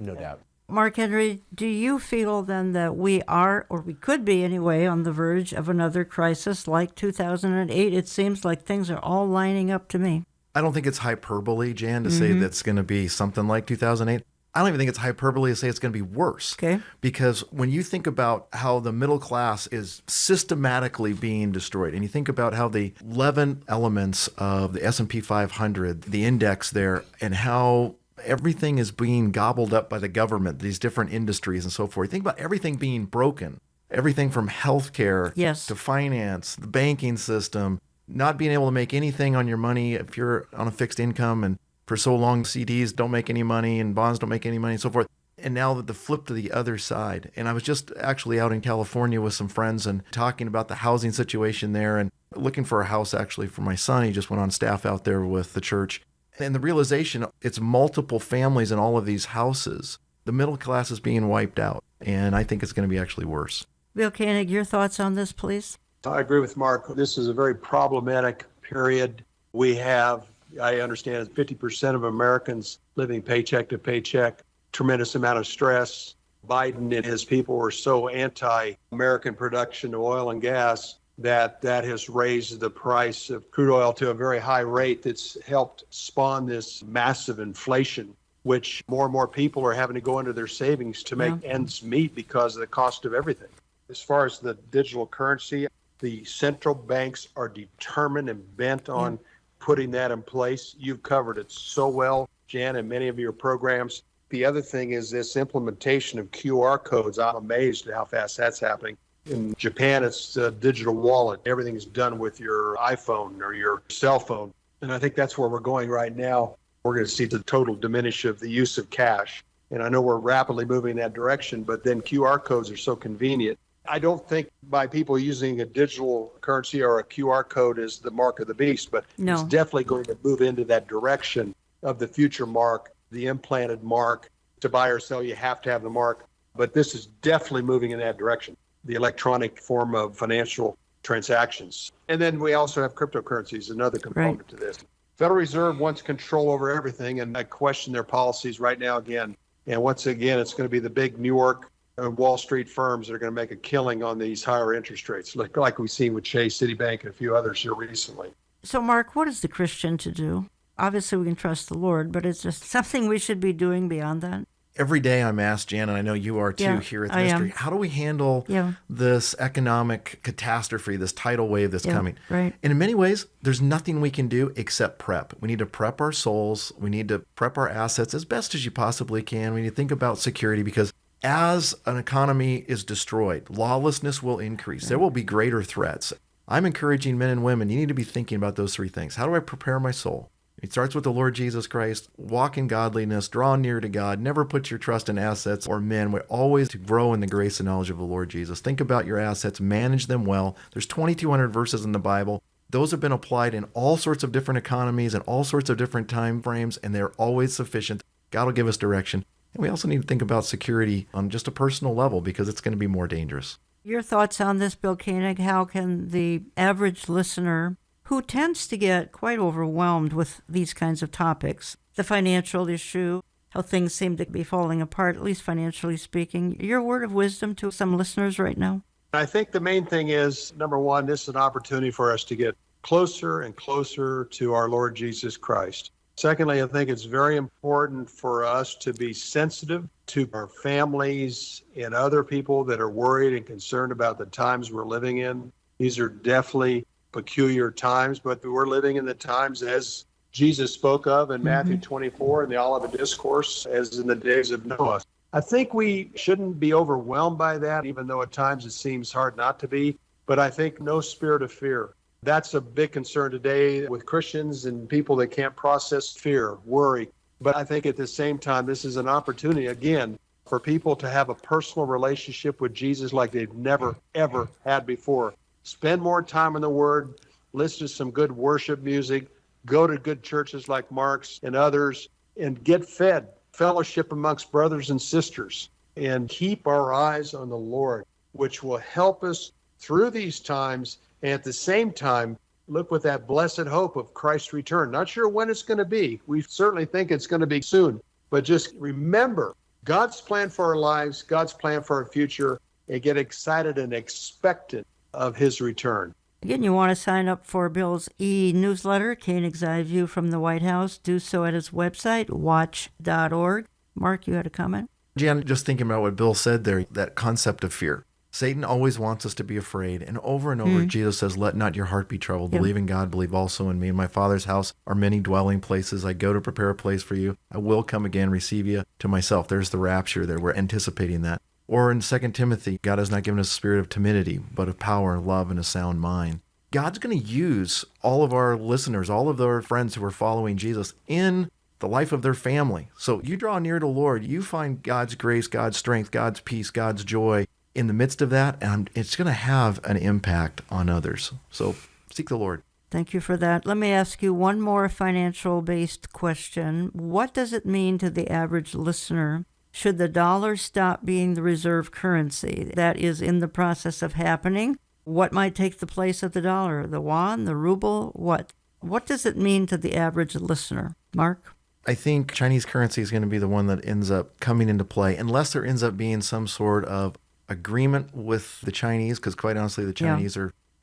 no doubt. Mark Henry, do you feel then that we are, or we could be anyway, on the verge of another crisis like 2008? It seems like things are all lining up to me. I don't think it's hyperbole, Jan, to say that's going to be something like 2008. I don't even think it's hyperbole to say it's going to be worse. Okay. Because when you think about how the middle class is systematically being destroyed, and you think about how the 11 elements of the S&P 500, the index there, and how everything is being gobbled up by the government, these different industries and so forth. Think about everything being broken, everything from healthcare to finance, the banking system, not being able to make anything on your money if you're on a fixed income, and for so long CDs don't make any money and bonds don't make any money and so forth. And now the flip to the other side. And I was just actually out in California with some friends and talking about the housing situation there and looking for a house actually for my son. He just went on staff out there with the church. And the realization, it's multiple families in all of these houses. The middle class is being wiped out, and I think it's going to be actually worse. Bill Koenig, your thoughts on this, please? I agree with Mark. This is a very problematic period. We have, I understand, 50% of Americans living paycheck to paycheck, tremendous amount of stress. Biden and his people were so anti-American production of oil and gas that has raised the price of crude oil to a very high rate that's helped spawn this massive inflation, which more and more people are having to go into their savings to make ends meet because of the cost of everything. As far as the digital currency, the central banks are determined and bent on putting that in place. You've covered it so well, Jan, in many of your programs. The other thing is this implementation of QR codes. I'm amazed at how fast that's happening. In Japan, it's a digital wallet. Everything is done with your iPhone or your cell phone. And I think that's where we're going right now. We're going to see the total diminish of the use of cash. And I know we're rapidly moving in that direction, but then QR codes are so convenient. I don't think by people using a digital currency or a QR code is the mark of the beast, but it's definitely going to move into that direction of the future mark, the implanted mark. To buy or sell, you have to have the mark. But this is definitely moving in that direction, the electronic form of financial transactions. And then we also have cryptocurrencies, another component to this. Federal Reserve wants control over everything, and I question their policies right now again. And once again, it's going to be the big New York and Wall Street firms that are going to make a killing on these higher interest rates, like we've seen with Chase, Citibank, and a few others here recently. So, Mark, what is the Christian to do? Obviously, we can trust the Lord, but is there something we should be doing beyond that? Every day I'm asked, Jan, and I know you are too here at the Mystery, how do we handle this economic catastrophe, this tidal wave that's coming? Right. And in many ways, there's nothing we can do except prep. We need to prep our souls. We need to prep our assets as best as you possibly can. We need to think about security because as an economy is destroyed, lawlessness will increase. There will be greater threats. I'm encouraging men and women, you need to be thinking about those three things. How do I prepare my soul? It starts with the Lord Jesus Christ. Walk in godliness, draw near to God, never put your trust in assets or men. We're always to grow in the grace and knowledge of the Lord Jesus. Think about your assets, manage them well. There's 2,200 verses in the Bible. Those have been applied in all sorts of different economies and all sorts of different time frames, and they're always sufficient. God will give us direction. And we also need to think about security on just a personal level because it's going to be more dangerous. Your thoughts on this, Bill Koenig? How can the average listener who tends to get quite overwhelmed with these kinds of topics, the financial issue, how things seem to be falling apart, at least financially speaking, your word of wisdom to some listeners right now? I think the main thing is, number one, this is an opportunity for us to get closer and closer to our Lord Jesus Christ. Secondly, I think it's very important for us to be sensitive to our families and other people that are worried and concerned about the times we're living in. These are definitely peculiar times, but we're living in the times as Jesus spoke of in Matthew 24 in the Olivet Discourse, as in the days of Noah. I think we shouldn't be overwhelmed by that, even though at times it seems hard not to be, but I think no spirit of fear. That's a big concern today with Christians and people that can't process fear, worry. But I think at the same time, this is an opportunity, again, for people to have a personal relationship with Jesus like they've never, ever had before. Spend more time in the Word, listen to some good worship music, go to good churches like Mark's and others, and get fed, fellowship amongst brothers and sisters, and keep our eyes on the Lord, which will help us through these times, and at the same time, look with that blessed hope of Christ's return. Not sure when it's going to be. We certainly think it's going to be soon, but just remember God's plan for our lives, God's plan for our future, and get excited and expectant of his return. Again, you want to sign up for Bill's e-newsletter, Koenig's Eye View from the White House, do so at his website, watch.org. Mark, you had a comment? Jan, just thinking about what Bill said there, that concept of fear. Satan always wants us to be afraid. And over, Jesus says, let not your heart be troubled. Believe in God, believe also in me. In my Father's house are many dwelling places. I go to prepare a place for you. I will come again, receive you to myself. There's the rapture there. We're anticipating that. Or in 2 Timothy, God has not given us a spirit of timidity, but of power, love, and a sound mind. God's going to use all of our listeners, all of our friends who are following Jesus in the life of their family. So you draw near to the Lord, you find God's grace, God's strength, God's peace, God's joy in the midst of that, and it's going to have an impact on others. So seek the Lord. Thank you for that. Let me ask you one more financial-based question. What does it mean to the average listener? Should the dollar stop being the reserve currency? That is in the process of happening. What might take the place of the dollar? The yuan, the ruble, what? What does it mean to the average listener? Mark? I think Chinese currency is going to be the one that ends up coming into play, unless there ends up being some sort of agreement with the Chinese, because quite honestly, the Chinese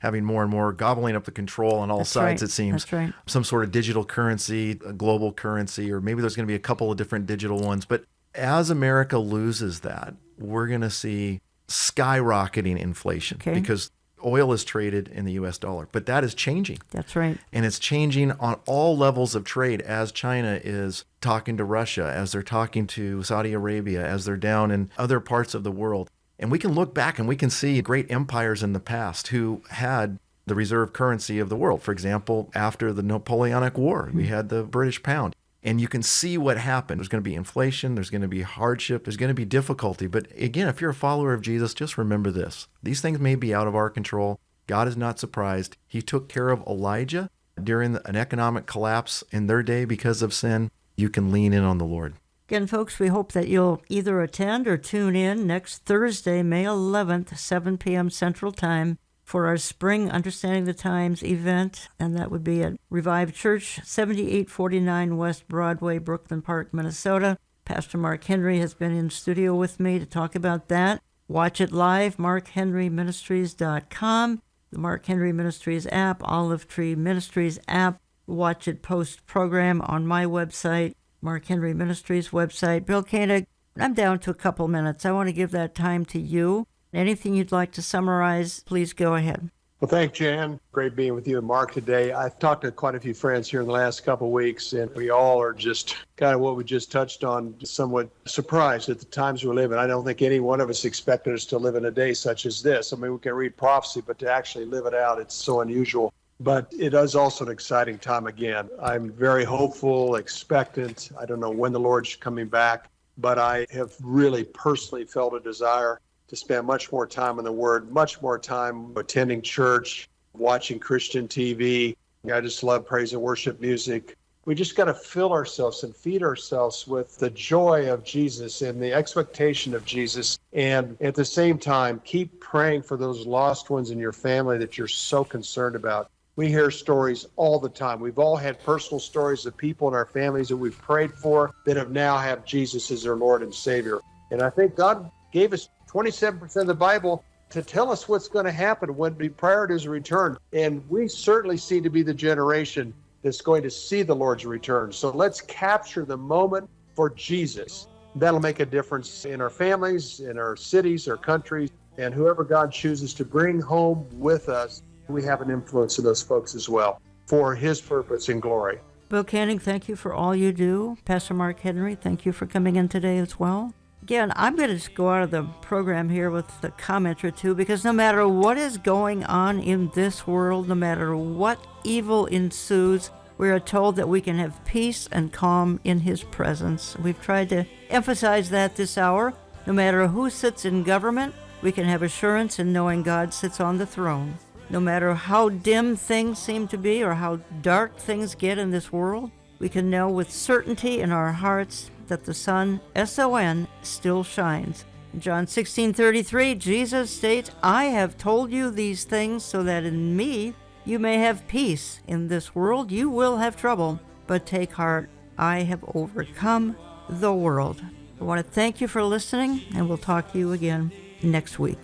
having more and more, gobbling up the control on all That's sides, right. it seems. That's right. Some sort of digital currency, a global currency, or maybe there's going to be a couple of different digital ones. But as America loses that, we're going to see skyrocketing inflation because oil is traded in the U.S. dollar. But that is changing. That's right. And it's changing on all levels of trade as China is talking to Russia, as they're talking to Saudi Arabia, as they're down in other parts of the world. And we can look back and we can see great empires in the past who had the reserve currency of the world. For example, after the Napoleonic War, we had the British pound. And you can see what happened. There's going to be inflation. There's going to be hardship. There's going to be difficulty. But again, if you're a follower of Jesus, just remember this. These things may be out of our control. God is not surprised. He took care of Elijah during an economic collapse in their day because of sin. You can lean in on the Lord. Again, folks, we hope that you'll either attend or tune in next Thursday, May 11th, 7 p.m. Central Time, for our Spring Understanding the Times event, and that would be at Revived Church, 7849 West Broadway, Brooklyn Park, Minnesota. Pastor Mark Henry has been in studio with me to talk about that. Watch it live, markhenryministries.com, the Mark Henry Ministries app, Olive Tree Ministries app. Watch it post-program on my website, Mark Henry Ministries website. Bill Koenig, I'm down to a couple minutes. I want to give that time to you. Anything you'd like to summarize, please go ahead. Well, thanks, Jan. Great being with you and Mark today. I've talked to quite a few friends here in the last couple of weeks, and we all are just kind of what we just touched on, somewhat surprised at the times we live in. I don't think any one of us expected us to live in a day such as this. I mean, we can read prophecy, but to actually live it out, it's so unusual. But it is also an exciting time again. I'm very hopeful, expectant. I don't know when the Lord's coming back, but I have really personally felt a desire to spend much more time in the Word, much more time attending church, watching Christian TV. I just love praise and worship music. We just got to fill ourselves and feed ourselves with the joy of Jesus and the expectation of Jesus. And at the same time, keep praying for those lost ones in your family that you're so concerned about. We hear stories all the time. We've all had personal stories of people in our families that we've prayed for that have now have Jesus as their Lord and Savior. And I think God gave us 27% of the Bible to tell us what's going to happen when prior to his return. And we certainly seem to be the generation that's going to see the Lord's return. So let's capture the moment for Jesus. That'll make a difference in our families, in our cities, our countries, and whoever God chooses to bring home with us. We have an influence in those folks as well for his purpose and glory. Bill Koenig, thank you for all you do. Pastor Mark Henry, thank you for coming in today as well. Again, I'm going to just go out of the program here with a comment or two, because no matter what is going on in this world, no matter what evil ensues, we are told that we can have peace and calm in his presence. We've tried to emphasize that this hour. No matter who sits in government, we can have assurance in knowing God sits on the throne. No matter how dim things seem to be or how dark things get in this world, we can know with certainty in our hearts that the sun, S-O-N, still shines. In John 16:33, Jesus states, I have told you these things so that in me you may have peace. In this world you will have trouble, but take heart, I have overcome the world. I want to thank you for listening, and we'll talk to you again next week.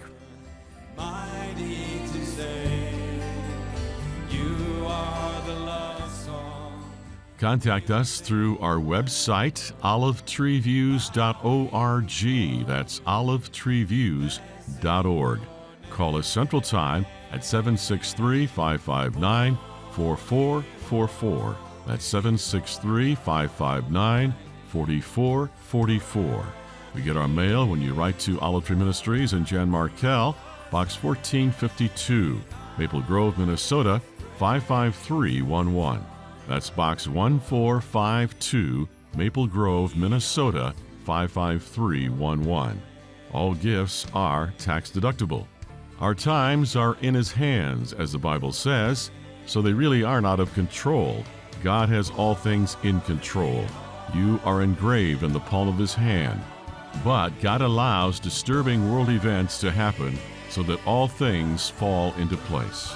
Contact us through our website, olivetreeviews.org. That's olivetreeviews.org. Call us Central Time at 763-559-4444. That's 763-559-4444. We get our mail when you write to Olive Tree Ministries and Jan Markell, Box 1452, Maple Grove, Minnesota, 55311. That's Box 1452, Maple Grove, Minnesota, 55311. All gifts are tax deductible. Our times are in his hands, as the Bible says, so they really aren't out of control. God has all things in control. You are engraved in the palm of his hand. But God allows disturbing world events to happen so that all things fall into place.